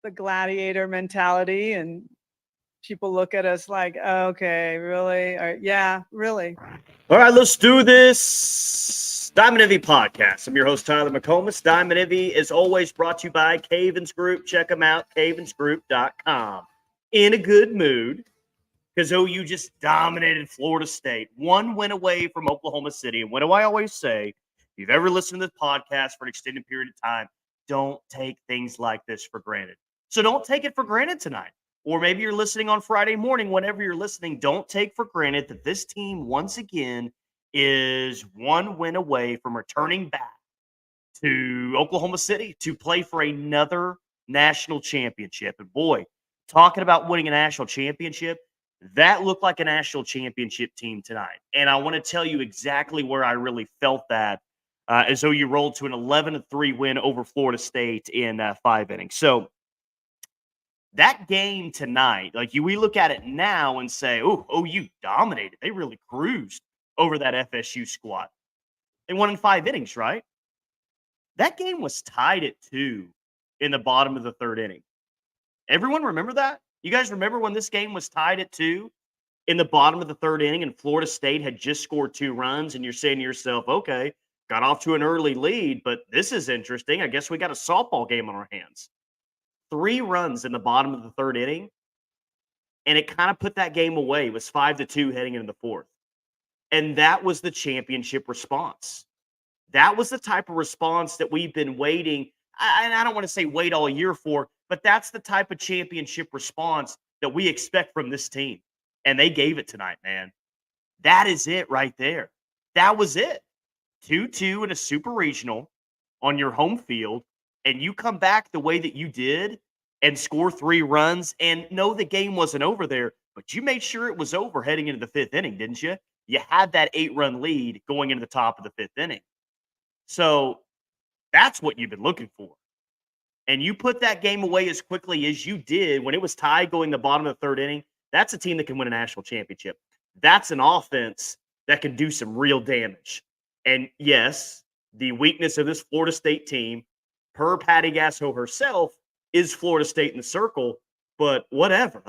the gladiator mentality, and people look at us like, okay, really? Or, yeah, really. All right, let's do this. Diamond Envy Podcast. I'm your host, Tyler McComas. Diamond Envy is always brought to you by Cavens Group. Check them out, cavensgroup.com. In a good mood because OU just dominated Florida State. One win away from Oklahoma City. And what do I always say? If you've ever listened to this podcast for an extended period of time, don't take things like this for granted. So don't take it for granted tonight. Or maybe you're listening on Friday morning, whenever you're listening, don't take for granted that this team, once again, is one win away from returning back to Oklahoma City to play for another national championship. And boy, talking about winning a national championship, that looked like a national championship team tonight. And I want to tell you exactly where I really felt that as though you rolled to an 11-3 win over Florida State in 5 innings. So that game tonight, we look at it now and say, oh, OU dominated. They really cruised over that FSU squad. They won in 5 innings, right? That game was tied at 2 in the bottom of the 3rd inning. Everyone remember that? You guys remember when this game was tied at 2 in the bottom of the 3rd inning and Florida State had just scored 2 runs and you're saying to yourself, okay, got off to an early lead, but this is interesting. I guess we got a softball game on our hands. 3 runs in the bottom of the 3rd inning, and it kind of put that game away. It was 5-2 heading into the 4th. And that was the championship response. That was the type of response that we've been waiting. And I don't want to say wait all year for, but that's the type of championship response that we expect from this team. And they gave it tonight, man. That is it right there. That was it. 2-2 in a super regional on your home field, and you come back the way that you did and score 3 runs and know the game wasn't over there, but you made sure it was over heading into the 5th inning, didn't you? You had that 8-run lead going into the top of the 5th inning. So that's what you've been looking for. And you put that game away as quickly as you did when it was tied going the bottom of the 3rd inning. That's a team that can win a national championship. That's an offense that can do some real damage. And yes, the weakness of this Florida State team, per Patty Gasso herself, is Florida State in the circle. But whatever.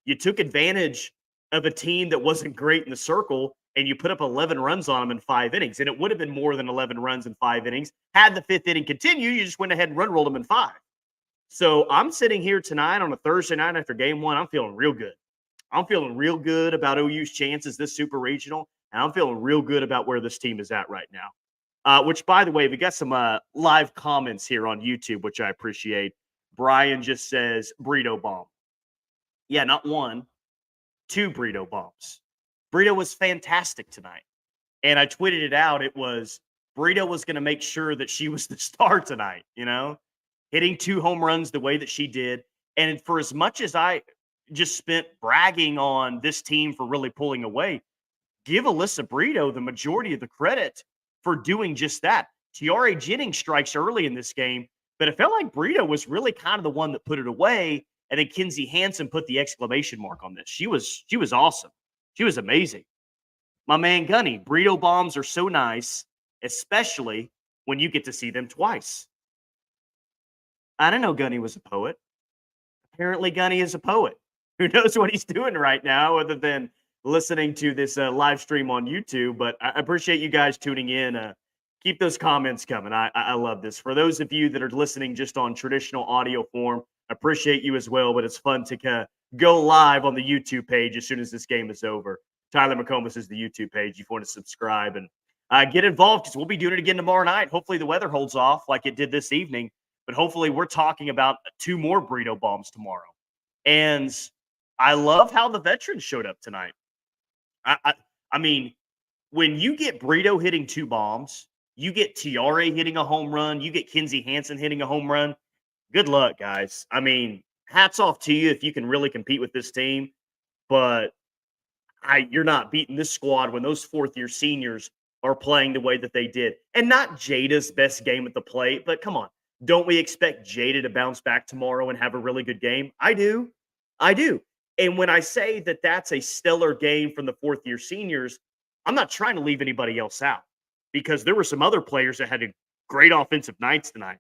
You took advantage of a team that wasn't great in the circle, and you put up 11 runs on them in 5 innings. And it would have been more than 11 runs in 5 innings. Had the 5th inning continued, you just went ahead and run rolled them in 5. So I'm sitting here tonight on a Thursday night after game 1. I'm feeling real good. I'm feeling real good about OU's chances this super regional, and I'm feeling real good about where this team is at right now. Which, by the way, we got some live comments here on YouTube, which I appreciate. Brian just says, burrito bomb. Yeah, not 1, 2 burrito bombs. Burrito was fantastic tonight. And I tweeted it out. It was, Burrito was going to make sure that she was the star tonight, hitting 2 home runs the way that she did. And for as much as I just spent bragging on this team for really pulling away, give Alyssa Burrito the majority of the credit for doing just that. Tiare Jennings strikes early in this game, but it felt like Burrito was really kind of the one that put it away. And then Kinsey Hansen put the exclamation mark on this. She was awesome. She was amazing. My man Gunny, burrito bombs are so nice, especially when you get to see them twice. I didn't know Gunny was a poet. Apparently, Gunny is a poet. Who knows what he's doing right now other than listening to this live stream on YouTube. But I appreciate you guys tuning in. Keep those comments coming. I love this. For those of you that are listening just on traditional audio form, I appreciate you as well. But it's fun to go live on the YouTube page as soon as this game is over. Tyler McComas is the YouTube page. If you want to subscribe and get involved, because we'll be doing it again tomorrow night. Hopefully the weather holds off like it did this evening. But hopefully we're talking about 2 more burrito bombs tomorrow. And I love how the veterans showed up tonight. I mean, when you get Burrito hitting 2 bombs, you get Tiare hitting a home run, you get Kinsey Hansen hitting a home run. Good luck, guys. I mean, hats off to you if you can really compete with this team. But you're not beating this squad when those 4th-year seniors are playing the way that they did. And not Jada's best game at the plate, but come on. Don't we expect Jada to bounce back tomorrow and have a really good game? I do. And when I say that that's a stellar game from the 4th-year seniors, I'm not trying to leave anybody else out because there were some other players that had great offensive nights tonight.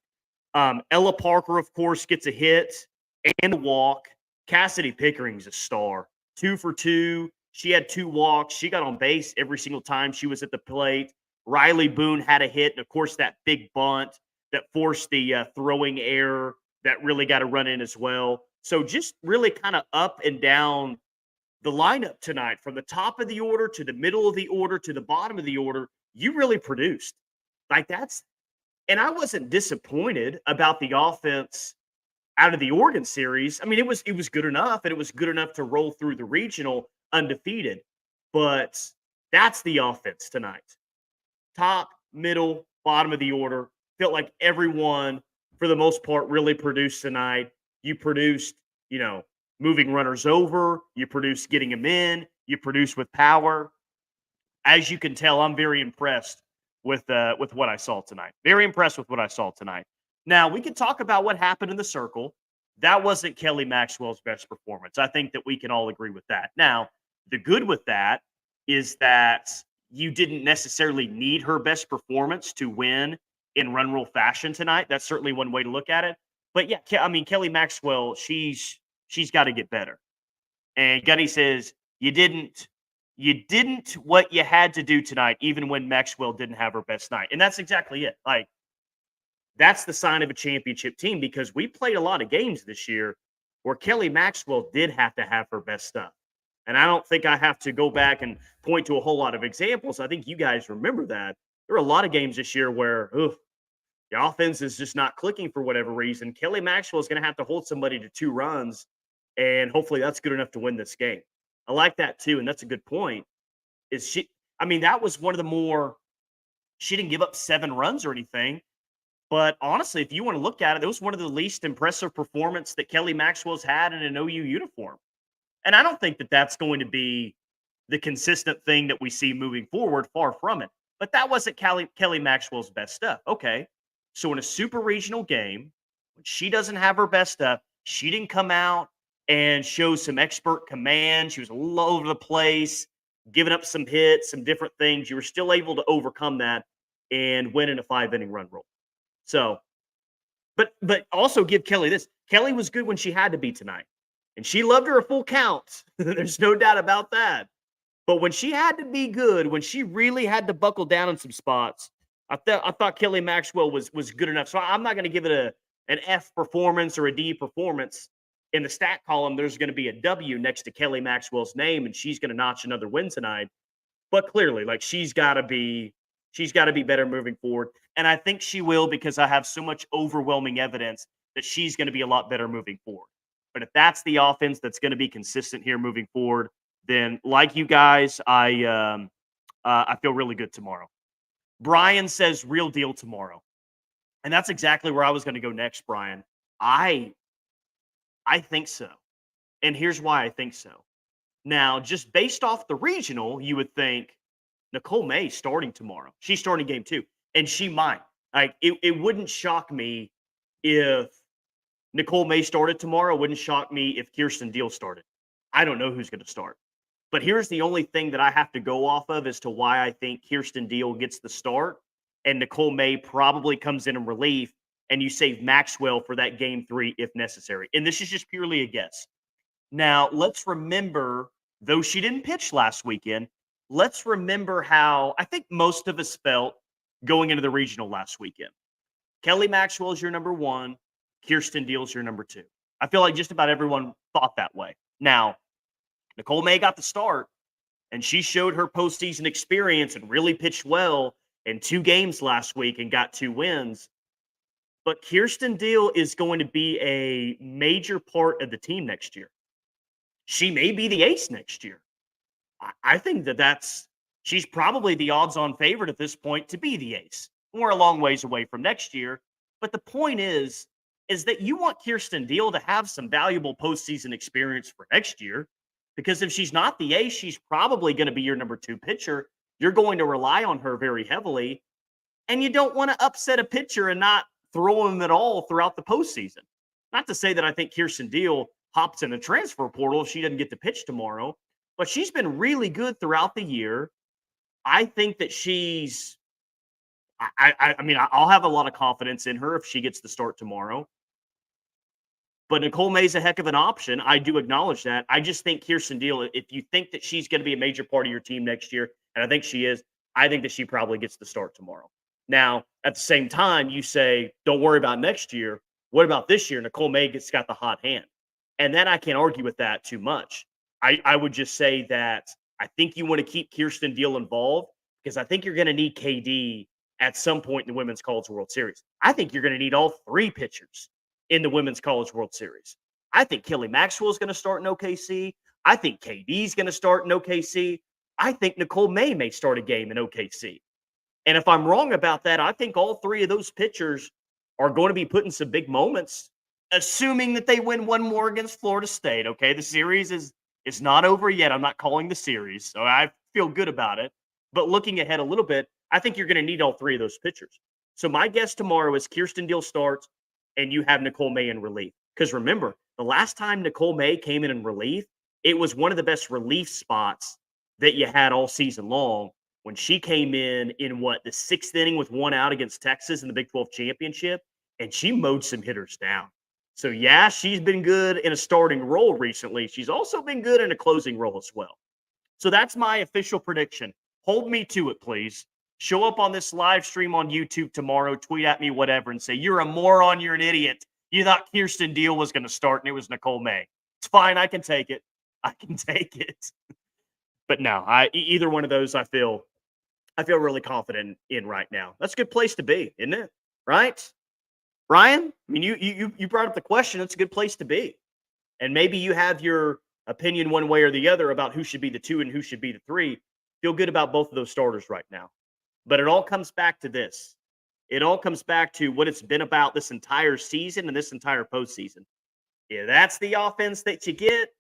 Ella Parker, of course, gets a hit and the walk. Cassidy Pickering's a star. 2 for 2. She had 2 walks. She got on base every single time she was at the plate. Riley Boone had a hit, and of course that big bunt that forced the throwing error that really got a run in as well. So just really kind of up and down the lineup tonight, from the top of the order to the middle of the order to the bottom of the order. You really produced. Like that's, and I wasn't disappointed about the offense out of the Oregon series. I mean, it was good enough, and it was good enough to roll through the regional undefeated. But that's the offense tonight. Top, middle, bottom of the order. Felt like everyone, for the most part, really produced tonight. You produced, moving runners over. You produced getting them in. You produced with power. As you can tell, I'm very impressed with what I saw tonight. Very impressed with what I saw tonight. Now, we can talk about what happened in the circle. That wasn't Kelly Maxwell's best performance. I think that we can all agree with that. Now, the good with that is that you didn't necessarily need her best performance to win in run rule fashion tonight. That's certainly one way to look at it. But yeah, I mean, Kelly Maxwell, she's got to get better. And Gunny says, you didn't what you had to do tonight, even when Maxwell didn't have her best night. And that's exactly it. Like, that's the sign of a championship team, because we played a lot of games this year where Kelly Maxwell did have to have her best stuff. And I don't think I have to go back and point to a whole lot of examples. I think you guys remember that. There were a lot of games this year where the offense is just not clicking for whatever reason. Kelly Maxwell is going to have to hold somebody to 2 runs, and hopefully that's good enough to win this game. I like that too, and that's a good point. That was one of the more, she didn't give up 7 runs or anything. But honestly, if you want to look at it, it was one of the least impressive performance that Kelly Maxwell's had in an OU uniform. And I don't think that that's going to be the consistent thing that we see moving forward. Far from it. But that wasn't Kelly Maxwell's best stuff. Okay. So in a super regional game, when she doesn't have her best stuff, she didn't come out and show some expert command. She was all over the place, giving up some hits, some different things. You were still able to overcome that and win in a 5-inning run roll. So, but also give Kelly this. Kelly was good when she had to be tonight, and she loved her a full count. There's no doubt about that. But when she had to be good, when she really had to buckle down in some spots, I thought Kelly Maxwell was good enough. So I'm not going to give it an F performance or a D performance. In the stat column, there's going to be a W next to Kelly Maxwell's name, and she's going to notch another win tonight. But clearly, like, she's got to be better moving forward. And I think she will, because I have so much overwhelming evidence that she's going to be a lot better moving forward. But if that's the offense that's going to be consistent here moving forward, then like you guys, I feel really good tomorrow. Brian says real deal tomorrow. And that's exactly where I was going to go next, Brian. I think so. And here's why I think so. Now, just based off the regional, you would think Nicole May starting tomorrow. She's starting game 2, and she might. Like, it wouldn't shock me if Nicole May started tomorrow. It wouldn't shock me if Kirsten Deal started. I don't know who's going to start. But here's the only thing that I have to go off of as to why I think Kirsten Deal gets the start and Nicole May probably comes in relief, and you save Maxwell for that game 3 if necessary. And this is just purely a guess. Now, let's remember, though she didn't pitch last weekend, let's remember how I think most of us felt going into the regional last weekend. Kelly Maxwell is your number 1. Kirsten Deal is your number 2. I feel like just about everyone thought that way. Now, Nicole May got the start, and she showed her postseason experience and really pitched well in 2 games last week and got 2 wins. But Kirsten Deal is going to be a major part of the team next year. She may be the ace next year. I think she's probably the odds-on favorite at this point to be the ace. We're a long ways away from next year. But the point is that you want Kirsten Deal to have some valuable postseason experience for next year. Because if she's not the ace, she's probably going to be your number 2 pitcher. You're going to rely on her very heavily. And you don't want to upset a pitcher and not throw him at all throughout the postseason. Not to say that I think Kirsten Deal hops in the transfer portal if she doesn't get to pitch tomorrow. But she's been really good throughout the year. I think that I'll have a lot of confidence in her if she gets the start tomorrow. But Nicole May's a heck of an option. I do acknowledge that. I just think Kirsten Deal, if you think that she's going to be a major part of your team next year, and I think she is, I think that she probably gets the start tomorrow. Now, at the same time, you say, don't worry about next year. What about this year? Nicole May got the hot hand. And then I can't argue with that too much. I would just say that I think you want to keep Kirsten Deal involved because I think you're going to need KD at some point in the Women's College World Series. I think you're going to need all three pitchers in the Women's College World Series. I think Kelly Maxwell is going to start in OKC. I think KD is going to start in OKC. I think Nicole may start a game in OKC. And if I'm wrong about that, I think all three of those pitchers are going to be put in some big moments, assuming that they win one more against Florida State. Okay, the series is not over yet. I'm not calling the series, so I feel good about it. But looking ahead a little bit, I think you're going to need all three of those pitchers. So my guess tomorrow is Kirsten Deal starts, and you have Nicole May in relief. Because remember, the last time Nicole May came in relief, it was one of the best relief spots that you had all season long when she came in the sixth inning with one out against Texas in the Big 12 championship, and she mowed some hitters down. So, yeah, she's been good in a starting role recently. She's also been good in a closing role as well. So that's my official prediction. Hold me to it, please. Show up on this live stream on YouTube tomorrow, tweet at me, whatever, and say, you're a moron, you're an idiot. You thought Kirsten Deal was going to start, and it was Nicole May. It's fine. I can take it. I can take it. But no, either one of those I feel really confident in right now. That's a good place to be, isn't it? Right? Brian? I mean, you brought up the question. It's a good place to be. And maybe you have your opinion one way or the other about who should be the 2 and who should be the 3. Feel good about both of those starters right now. But it all comes back to this. It all comes back to what it's been about this entire season and this entire postseason. Yeah, that's the offense that you get.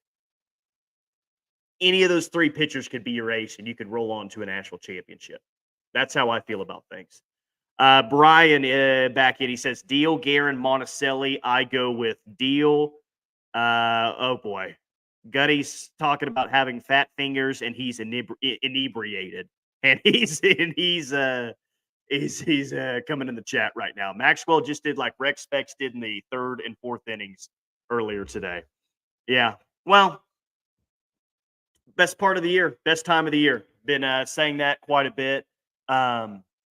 Any of those 3 pitchers could be your ace, and you could roll on to a national championship. That's how I feel about things. Brian back in, he says, Deal, Guerin, Monticelli. I go with Deal. Oh, boy. Gutty's talking about having fat fingers, and he's inebriated. And he's coming in the chat right now. Maxwell just did like Rex Specs did in the 3rd and 4th innings earlier today. Yeah. Well, best part of the year, best time of the year. Been saying that quite a bit.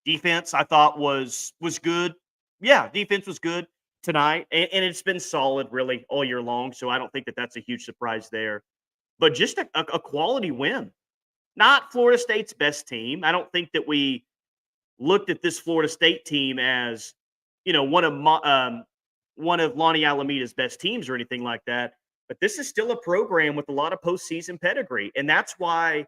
Defense, I thought was good. Yeah, defense was good tonight, and it's been solid really all year long. So I don't think that that's a huge surprise there. But just a quality win. Not Florida State's best team. I don't think that we looked at this Florida State team as, one of Lonnie Alameda's best teams or anything like that. But this is still a program with a lot of postseason pedigree. And that's why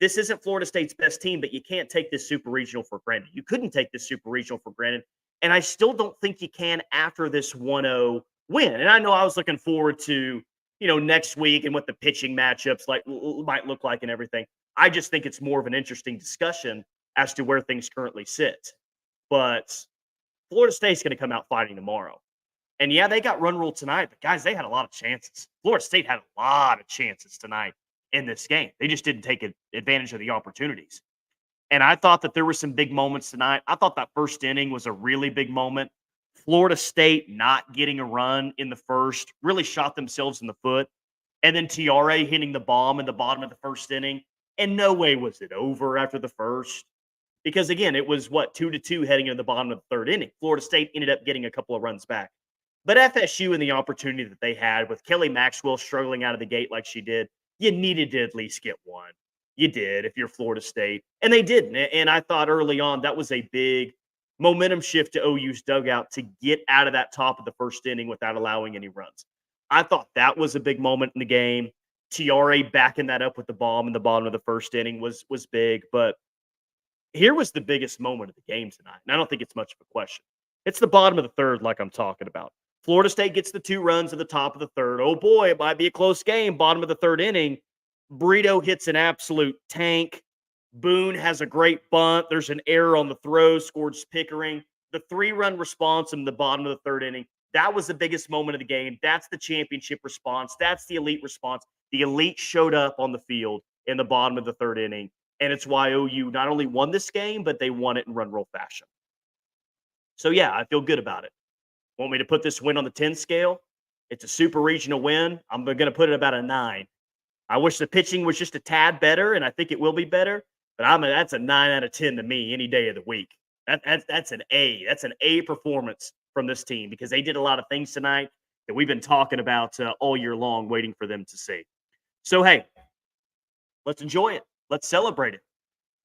this isn't Florida State's best team, but you can't take this super regional for granted. You couldn't take this super regional for granted. And I still don't think you can after this 1-0 win. And I know I was looking forward to, next week and what the pitching matchups might look like and everything. I just think it's more of an interesting discussion as to where things currently sit. But Florida State's going to come out fighting tomorrow. And yeah, they got run rule tonight, but guys, they had a lot of chances. Florida State had a lot of chances tonight in this game. They just didn't take advantage of the opportunities. And I thought that there were some big moments tonight. I thought that first inning was a really big moment. Florida State not getting a run in the first really shot themselves in the foot. And then TRA hitting the bomb in the bottom of the first inning. And no way was it over after the first. Because, again, it was, 2-2 heading into the bottom of the 3rd inning. Florida State ended up getting a couple of runs back. But FSU and the opportunity that they had with Kelly Maxwell struggling out of the gate like she did, you needed to at least get one. You did if you're Florida State. And they didn't. And I thought early on that was a big momentum shift to OU's dugout to get out of that top of the first inning without allowing any runs. I thought that was a big moment in the game. TRA backing that up with the bomb in the bottom of the first inning was big. But here was the biggest moment of the game tonight. And I don't think it's much of a question. It's the bottom of the 3rd like I'm talking about. Florida State gets the 2 runs at the top of the 3rd. Oh, boy, it might be a close game. Bottom of the 3rd inning. Brito hits an absolute tank. Boone has a great bunt. There's an error on the throw, scores Pickering. The 3-run response in the bottom of the 3rd inning. That was the biggest moment of the game. That's the championship response. That's the elite response. The elite showed up on the field in the bottom of the 3rd inning. And it's why OU not only won this game, but they won it in run roll fashion. So, yeah, I feel good about it. Want me to put this win on the 10 scale? It's a super regional win. I'm going to put it about a 9. I wish the pitching was just a tad better, and I think it will be better. But that's a 9 out of 10 to me any day of the week. That's an A. That's an A performance from this team because they did a lot of things tonight that we've been talking about all year long, waiting for them to see. So, hey, let's enjoy it. Let's celebrate it.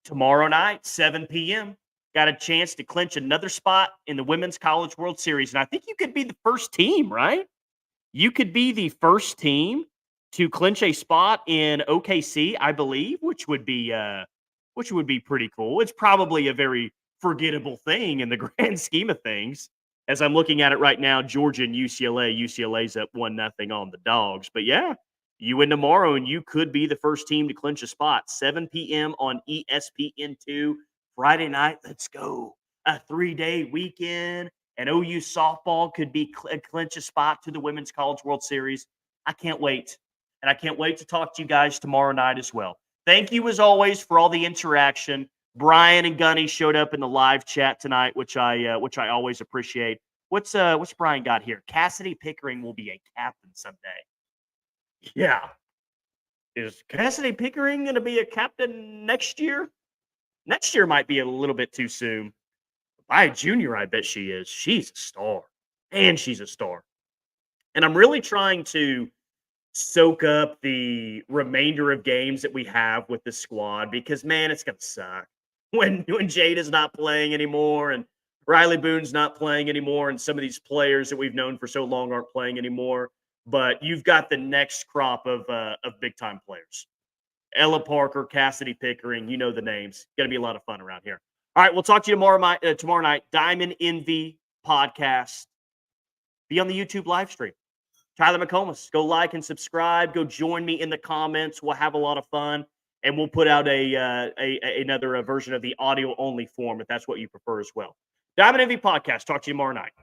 Tomorrow night, 7 p.m., got a chance to clinch another spot in the Women's College World Series. And I think you could be the first team, right? You could be the first team to clinch a spot in OKC, I believe, which would be pretty cool. It's probably a very forgettable thing in the grand scheme of things. As I'm looking at it right now, Georgia and UCLA. UCLA's up 1-0 on the Dogs. But yeah, you win tomorrow, and you could be the first team to clinch a spot. 7 p.m. on ESPN2. Friday night, let's go. A 3-day weekend, and OU softball could be clinch a spot to the Women's College World Series. I can't wait. And I can't wait to talk to you guys tomorrow night as well. Thank you, as always, for all the interaction. Brian and Gunny showed up in the live chat tonight, which I always appreciate. What's Brian got here? Cassidy Pickering will be a captain someday. Yeah. Is Cassidy Pickering going to be a captain next year? Next year might be a little bit too soon. By junior, I bet she is. She's a star. And she's a star. And I'm really trying to soak up the remainder of games that we have with the squad because, man, it's going to suck. When Jade is not playing anymore and Riley Boone's not playing anymore and some of these players that we've known for so long aren't playing anymore. But you've got the next crop of big-time players. Ella Parker, Cassidy Pickering, you know the names. Going to be a lot of fun around here. All right, we'll talk to you tomorrow night. Diamond Envy podcast. Be on the YouTube live stream. Tyler McComas, go like and subscribe. Go join me in the comments. We'll have a lot of fun, and we'll put out another version of the audio-only form if that's what you prefer as well. Diamond Envy podcast. Talk to you tomorrow night.